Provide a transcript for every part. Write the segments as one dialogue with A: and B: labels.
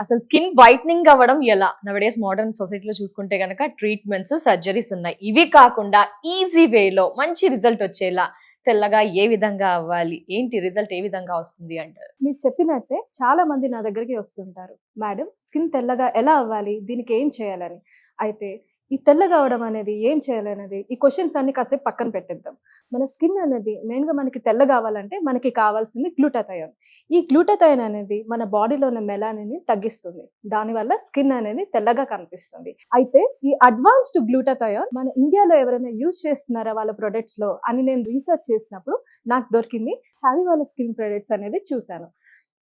A: అసలు skin whitening అవ్వడం ఎలా? నవడేస్ మోడర్న్ సొసైటీలో చూసుకుంటే గనక ట్రీట్మెంట్స్, సర్జరీస్ ఉన్నాయి. ఇవి కాకుండా ఈజీ వేలో మంచి రిజల్ట్ వచ్చేలా తెల్లగా ఏ విధంగా అవ్వాలి? ఏంటి రిజల్ట్ ఏ విధంగా వస్తుంది అంటారు?
B: మీరు చెప్పినట్టే చాలా మంది నా దగ్గరికి వస్తుంటారు. మేడం, స్కిన్ తెల్లగా ఎలా అవ్వాలి? దీనికి ఏం చేయాలని. అయితే ఈ తెల్లగా అవ్వడం అనేది ఏం చేయాలనేది ఈ క్వశ్చన్స్ అన్ని కాసేపు పక్కన పెట్టేద్దాం. మన స్కిన్ అనేది మెయిన్గా మనకి తెల్లగా అవ్వాలంటే మనకి కావాల్సింది గ్లూటాథయోన్. ఈ గ్లూటాథయోన్ అనేది మన బాడీలో ఉన్న మెలానిన్ని తగ్గిస్తుంది. దానివల్ల స్కిన్ అనేది తెల్లగా కనిపిస్తుంది. అయితే ఈ అడ్వాన్స్డ్ గ్లూటాథయోన్ మన ఇండియాలో ఎవరైనా యూజ్ చేస్తున్నారా వాళ్ళ ప్రొడక్ట్స్ లో అని నేను రీసెర్చ్ చేసినప్పుడు నాకు దొరికింది హ్యావీ వాళ్ళ స్కిన్ ప్రొడక్ట్స్ అనేది చూశాను.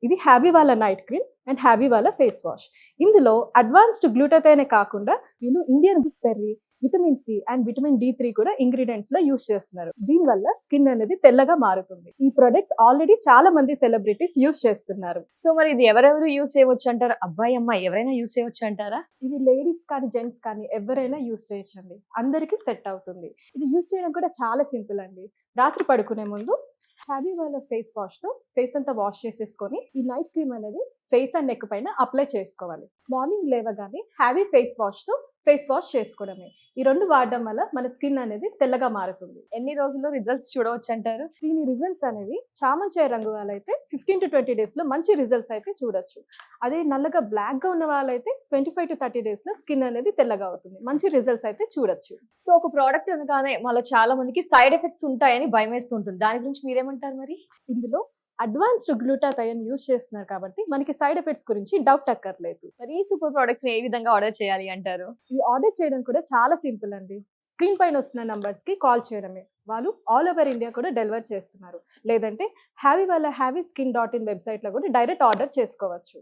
B: ఇది హ్యావీ వాళ్ళ నైట్ క్రీమ్ అండ్ హ్యావీ వాళ్ళ ఫేస్ వాష్. ఇందులో అడ్వాన్స్డ్ గ్లూటాథయోనే కాకుండా వీళ్ళు Indian gooseberry, vitamin C and vitamin D3 కూడా ఇంగ్రీడియంట్స్ లో యూస్ చేస్తున్నారు. దీనివల్ల స్కిన్ అనేది తెల్లగా మారుతుంది. ఈ ప్రొడక్ట్స్ ఆల్రెడీ చాలా మంది సెలబ్రిటీస్ యూస్ చేస్తున్నారు.
A: సో మరి ఇది ఎవరెవరు యూజ్ చేయవచ్చు అంటారు? అబ్బాయి, అమ్మాయి ఎవరైనా యూజ్ చేయవచ్చు అంటారా?
B: ఇవి లేడీస్ కానీ జెంట్స్ కానీ ఎవరైనా యూస్ చేయొచ్చండి. అందరికీ సెట్ అవుతుంది. ఇది యూస్ చేయడం కూడా చాలా సింపుల్ అండి. రాత్రి పడుకునే ముందు హ్యావీ వాళ్ళ ఫేస్ వాష్ తో ఫేస్ అంతా వాష్ చేసేసుకొని ఈ నైట్ క్రీమ్ అనేది ఫేస్ అండ్ నెక్ పైన అప్లై చేసుకోవాలి. మార్నింగ్ లేవగానే హ్యావీ ఫేస్ వాష్ తో ఫేస్ వాష్ చేసుకోవడమే. ఈ రెండు వాడడం వల్ల మన స్కిన్ అనేది తెల్లగా మారుతుంది.
A: ఎన్ని రోజుల్లో రిజల్ట్స్ చూడవచ్చు అంటారు?
B: దీని రిజల్ట్స్ అనేవి చామంచాయ రంగు వాళ్ళైతే 15 to 20 days లో మంచి రిజల్ట్స్ అయితే చూడొచ్చు. అదే నల్లగా బ్లాక్ గా ఉన్న వాళ్ళైతే 25 to 30 days లో స్కిన్ అనేది తెల్లగా అవుతుంది. మంచి రిజల్ట్స్ అయితే చూడొచ్చు.
A: సో ఒక ప్రోడక్ట్ అనగానే మళ్ళీ చాలా మందికి సైడ్ ఎఫెక్ట్స్ ఉంటాయని భయం వేస్తుంటుంది. దాని గురించి మీరేమంటారు మరి?
B: ఇందులో అడ్వాన్స్డ్ గ్లూటాథయోన్ యూస్ చేస్తున్నారు కాబట్టి మనకి సైడ్ ఎఫెక్ట్స్ గురించి డౌట్ అక్కర్లేదు.
A: మరి ఈ సూపర్ ప్రొడక్ట్స్ ఏ విధంగా ఆర్డర్ చేయాలి అంటారు?
B: ఈ ఆర్డర్ చేయడం కూడా చాలా సింపుల్ అండి. స్క్రీన్ పైన వస్తున్న నంబర్స్ కి కాల్ చేయడమే. వాళ్ళు ఆల్ ఓవర్ ఇండియా కూడా డెలివర్ చేస్తున్నారు. లేదంటే హ్యావీ వాళ్ళ హ్యావీ స్కిన్.in వెబ్సైట్ లో కూడా డైరెక్ట్ ఆర్డర్ చేసుకోవచ్చు.